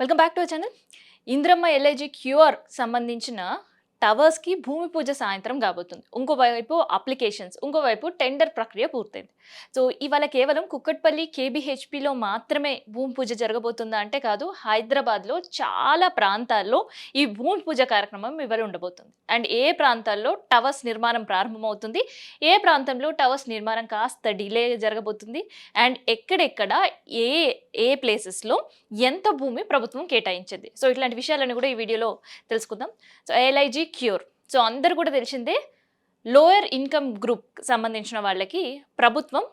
Welcome back to our channel. Indiramma LIG QR సంబంధించిన టవర్స్కి భూమి పూజ సాయంత్రం కాబోతుంది. ఇంకోవైపు అప్లికేషన్స్, ఇంకోవైపు టెండర్ ప్రక్రియ పూర్తయింది. సో ఇవాళ కేవలం కుక్కట్పల్లి కేబీహెచ్పిలో మాత్రమే భూమి పూజ జరగబోతుందా అంటే కాదు, హైదరాబాద్లో చాలా ప్రాంతాల్లో ఈ భూమి పూజ కార్యక్రమం ఇవాళ ఉండబోతుంది. అండ్ ఏ ప్రాంతాల్లో టవర్స్ నిర్మాణం ప్రారంభమవుతుంది, ఏ ప్రాంతంలో టవర్స్ నిర్మాణం కాస్త డిలే జరగబోతుంది, అండ్ ఎక్కడెక్కడ ఏ ఏ ప్లేసెస్లో ఎంత భూమి ప్రభుత్వం కేటాయించింది. సో ఇట్లాంటి విషయాలను కూడా ఈ వీడియోలో తెలుసుకుందాం. సో ఎల్ఐజి క్యూర్, సో అందరు కూడా తెలిసిందే, లోయర్ ఇన్కమ్ గ్రూప్ సంబంధించిన వాళ్ళకి ప్రభుత్వం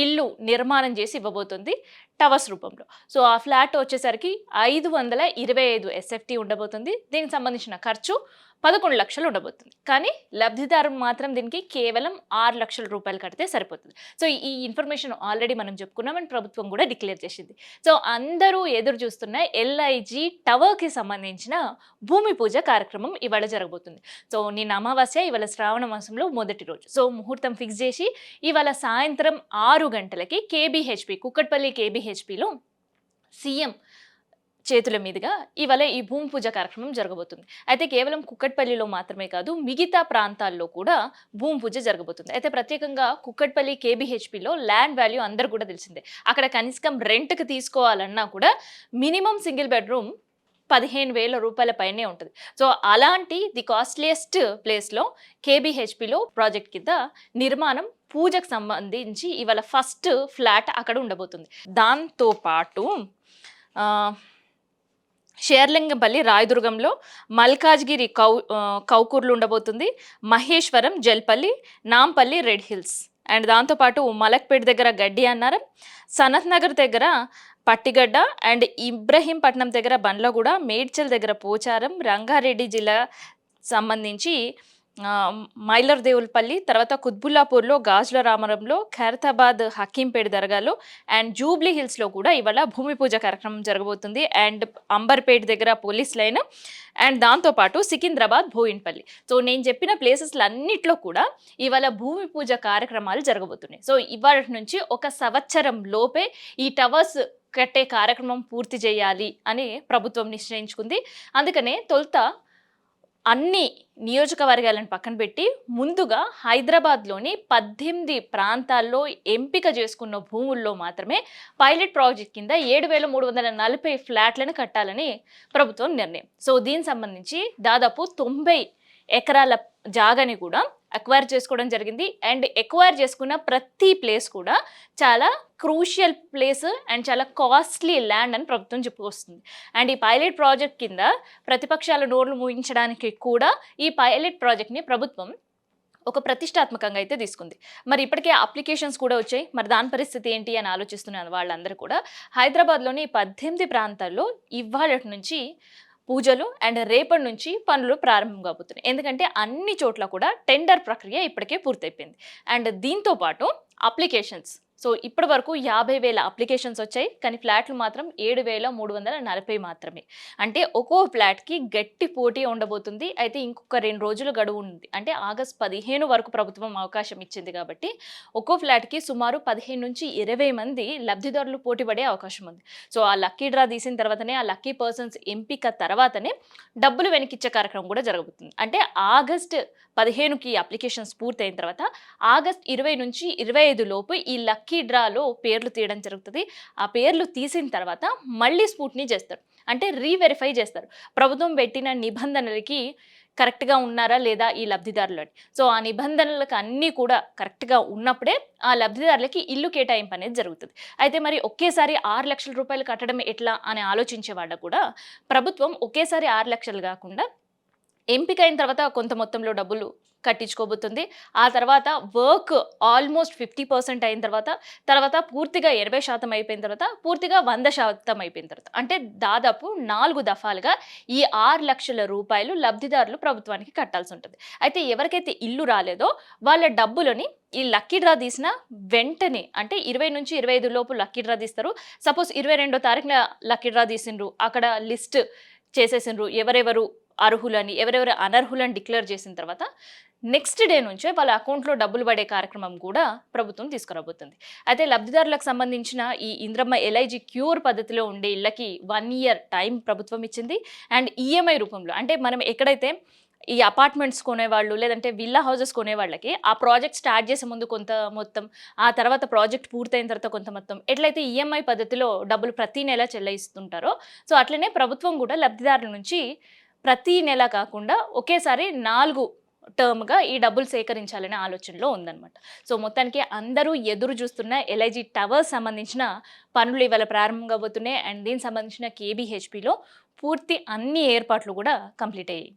ఇల్లు నిర్మాణం చేసి ఇవ్వబోతుంది టవర్స్ రూపంలో. సో ఆ ఫ్లాట్ వచ్చేసరికి 525 ఎస్ఎఫ్టీ ఉండబోతుంది. దీనికి సంబంధించిన ఖర్చు 11 లక్షలు ఉండబోతుంది. కానీ లబ్ధిదారుడు మాత్రం దీనికి కేవలం 6 లక్షల రూపాయలు కడితే సరిపోతుంది. సో ఈ ఇన్ఫర్మేషన్ ఆల్రెడీ మనం చెప్పుకున్నామని ప్రభుత్వం కూడా డిక్లేర్ చేసింది. సో అందరూ ఎదురు చూస్తున్న ఎల్ఐజి టవర్కి సంబంధించిన భూమి పూజ కార్యక్రమం ఇవాళ జరగబోతుంది. సో నిన్న అమావాస్య, ఇవాళ శ్రావణ మాసంలో మొదటి రోజు. సో ముహూర్తం ఫిక్స్ చేసి ఇవాళ సాయంత్రం 6 గంటలకి కేబీహెచ్పి, కుక్కట్పల్లి కేబీహెచ్పిలో సీఎం చేతుల మీదుగా ఇవాళ ఈ భూమి పూజ కార్యక్రమం జరగబోతుంది. అయితే కేవలం కుక్కట్పల్లిలో మాత్రమే కాదు, మిగతా ప్రాంతాల్లో కూడా భూమి పూజ జరగబోతుంది. అయితే ప్రత్యేకంగా కుక్కట్పల్లి కేబీహెచ్పిలో ల్యాండ్ వాల్యూ అందరు కూడా తెలిసిందే. అక్కడ కనీసం రెంట్కి తీసుకోవాలన్నా కూడా మినిమం సింగిల్ బెడ్రూమ్ 15,000 రూపాయల పైనే ఉంటుంది. సో అలాంటి ది కాస్ట్లియస్ట్ ప్లేస్లో కేబీహెచ్పిలో ప్రాజెక్ట్ కింద నిర్మాణం పూజకు సంబంధించి ఇవాళ ఫస్ట్ ఫ్లాట్ అక్కడ ఉండబోతుంది. దాంతోపాటు షేర్లింగంపల్లి రాయదుర్గంలో మల్కాజ్గిరి కౌకూర్లు ఉండబోతుంది, Maheshwaram Jalpally, Nampally red hills, and దాంతోపాటు మలక్పేట్ దగ్గర గడ్డి అన్నారం, సనత్ నగర్ దగ్గర పట్టిగడ్డ, అండ్ ఇబ్రహీంపట్నం దగ్గర బండ్లగూడ, మేడ్చల్ దగ్గర పోచారం, రంగారెడ్డి జిల్లా సంబంధించి మైలర్ దేవులపల్లి, తర్వాత కుత్బుల్లాపూర్లో, గాజుల రామరంలో, ఖైరతాబాద్ హకీంపేట దర్గాలో, అండ్ జూబ్లీ హిల్స్లో కూడా ఇవాళ భూమి పూజ కార్యక్రమం జరగబోతుంది. అండ్ అంబర్పేట దగ్గర పోలీస్ లైన్, అండ్ దాంతోపాటు సికింద్రాబాద్ భోయిన్పల్లి. సో నేను చెప్పిన ప్లేసెస్లన్నిట్లో కూడా ఇవాళ భూమి పూజ కార్యక్రమాలు జరగబోతున్నాయి. సో ఇవాళ నుంచి ఒక సంవత్సరం లోపే ఈ టవర్స్ కట్టే కార్యక్రమం పూర్తి చేయాలి అని ప్రభుత్వం నిశ్చయించుకుంది. అందుకనే తొలుత అన్ని నియోజకవర్గాలను పక్కన పెట్టి ముందుగా హైదరాబాద్లోని 18 ప్రాంతాల్లో ఎంపిక చేసుకున్న భూముల్లో మాత్రమే పైలట్ ప్రాజెక్ట్ కింద 7,340 ఫ్లాట్లను కట్టాలని ప్రభుత్వం నిర్ణయం. సో దీనికి సంబంధించి దాదాపు 90 ఎకరాల జాగాని కూడా అక్వైర్ చేసుకోవడం జరిగింది. అండ్ ఎక్వైర్ చేసుకున్న ప్రతి ప్లేస్ కూడా చాలా క్రూషియల్ ప్లేస్ అండ్ చాలా కాస్ట్లీ ల్యాండ్ అని ప్రభుత్వం చెప్పుకొస్తుంది. అండ్ ఈ పైలట్ ప్రాజెక్ట్ కింద ప్రతిపక్షాల నోర్లు మూయించడానికి కూడా ఈ పైలట్ ప్రాజెక్ట్ని ప్రభుత్వం ఒక ప్రతిష్టాత్మకంగా అయితే తీసుకుంది. మరి ఇప్పటికే అప్లికేషన్స్ కూడా వచ్చాయి. మరి దాని పరిస్థితి ఏంటి అని ఆలోచిస్తున్నారు వాళ్ళందరూ కూడా. హైదరాబాద్లోని 18 ప్రాంతాల్లో ఇవాళ నుంచి పూజలు అండ్ రేపటి నుంచి పనులు ప్రారంభం కాబోతున్నాయి. ఎందుకంటే అన్ని చోట్ల కూడా టెండర్ ప్రక్రియ ఇప్పటికే పూర్తయిపోయింది. అండ్ దీంతో పాటు అప్లికేషన్స్, సో ఇప్పటి వరకు 50,000 అప్లికేషన్స్ వచ్చాయి, కానీ ఫ్లాట్లు మాత్రం 7,340 మాత్రమే. అంటే ఒక్కో ఫ్లాట్కి గట్టి పోటీ ఉండబోతుంది. అయితే ఇంకొక 2 రోజులు గడువు ఉంది. అంటే ఆగస్ట్ 15 వరకు ప్రభుత్వం అవకాశం ఇచ్చింది కాబట్టి ఒక్కో ఫ్లాట్కి సుమారు 15 నుంచి 20 మంది లబ్ధిదారులు పోటీ పడే అవకాశం ఉంది. సో ఆ లక్కీ డ్రా తీసిన తర్వాతనే, ఆ లక్కీ పర్సన్స్ ఎంపిక తర్వాతనే డబ్బులు వెనకిచ్చే కార్యక్రమం కూడా జరగబోతుంది. అంటే ఆగస్ట్ 15కి అప్లికేషన్స్ పూర్తయిన తర్వాత ఆగస్ట్ 20 నుంచి 25 లోపు ఈ లక్కీ డ్రాలో పేర్లు తీయడం జరుగుతుంది. ఆ పేర్లు తీసిన తర్వాత మళ్ళీ స్క్రూటినీ చేస్తారు, అంటే రీవెరిఫై చేస్తారు ప్రభుత్వం పెట్టిన నిబంధనలకి కరెక్ట్గా ఉన్నారా లేదా ఈ లబ్ధిదారులు అని. సో ఆ నిబంధనలకు అన్నీ కూడా కరెక్ట్గా ఉన్నప్పుడే ఆ లబ్ధిదారులకి ఇల్లు కేటాయింపు అనేది జరుగుతుంది. అయితే మరి ఒకేసారి 6 లక్షల రూపాయలు కట్టడం ఎట్లా అని ఆలోచించే వాళ్ళకు కూడా ప్రభుత్వం ఒకేసారి 6 లక్షలు కాకుండా ఎంపిక అయిన తర్వాత కొంత మొత్తంలో డబ్బులు కట్టించుకోబోతుంది. ఆ తర్వాత వర్క్ ఆల్మోస్ట్ 50% అయిన తర్వాత పూర్తిగా 80% అయిపోయిన తర్వాత పూర్తిగా 100% అయిపోయిన తర్వాత, అంటే దాదాపు 4 దఫాలుగా ఈ 6 లక్షల రూపాయలు లబ్ధిదారులు ప్రభుత్వానికి కట్టాల్సి ఉంటుంది. అయితే ఎవరికైతే ఇల్లు రాలేదో వాళ్ళ డబ్బులని ఈ లక్కీ డ్రా తీసిన వెంటనే, అంటే 20 నుంచి 25 లోపు లక్కీ డ్రా తీస్తారు. సపోజ్ 22వ తారీఖున లక్కీ డ్రా తీసిండ్రు, అక్కడ లిస్ట్ చేసేసిండ్రు ఎవరెవరు అర్హులని, ఎవరెవరు అనర్హులని డిక్లేర్ చేసిన తర్వాత నెక్స్ట్ డే నుంచే వాళ్ళ అకౌంట్‌లో డబ్బులు పడే కార్యక్రమం కూడా ప్రభుత్వం తీసుకురాబోతుంది. అయితే లబ్ధిదారులకు సంబంధించిన ఈ ఇంద్రమ్మ ఎల్ఐజీ క్యూర్ పద్ధతిలో ఉండే ఇళ్ళకి 1 ఇయర్ టైం ప్రభుత్వం ఇచ్చింది. అండ్ ఈఎంఐ రూపంలో అంటే మనం ఎక్కడైతే ఈ అపార్ట్మెంట్స్ కొనేవాళ్ళు లేదంటే విల్లా హౌసెస్ కొనేవాళ్ళకి ఆ ప్రాజెక్ట్ స్టార్ట్ చేసే ముందు కొంత మొత్తం, ఆ తర్వాత ప్రాజెక్ట్ పూర్తయిన తర్వాత కొంత మొత్తం ఎట్లయితే ఈఎంఐ పద్ధతిలో డబ్బులు ప్రతి నెల చెల్లిస్తుంటారో, సో అట్లనే ప్రభుత్వం కూడా లబ్ధిదారుల నుంచి ప్రతి నెల కాకుండా ఒకేసారి 4 టర్మ్‌గా ఈ డబ్బులు సేకరించాలనే ఆలోచనలో ఉందన్నమాట. సో, మొత్తానికి అందరూ ఎదురు చూస్తున్న ఎల్ఐజీ టవర్స్ సంబంధించిన పనులు ఇవాళ ప్రారంభం కాబోతున్నాయి. అండ్ దీనికి సంబంధించిన కేబీహెచ్‌పీలో పూర్తి అన్ని ఏర్పాట్లు కూడా కంప్లీట్ అయ్యాయి.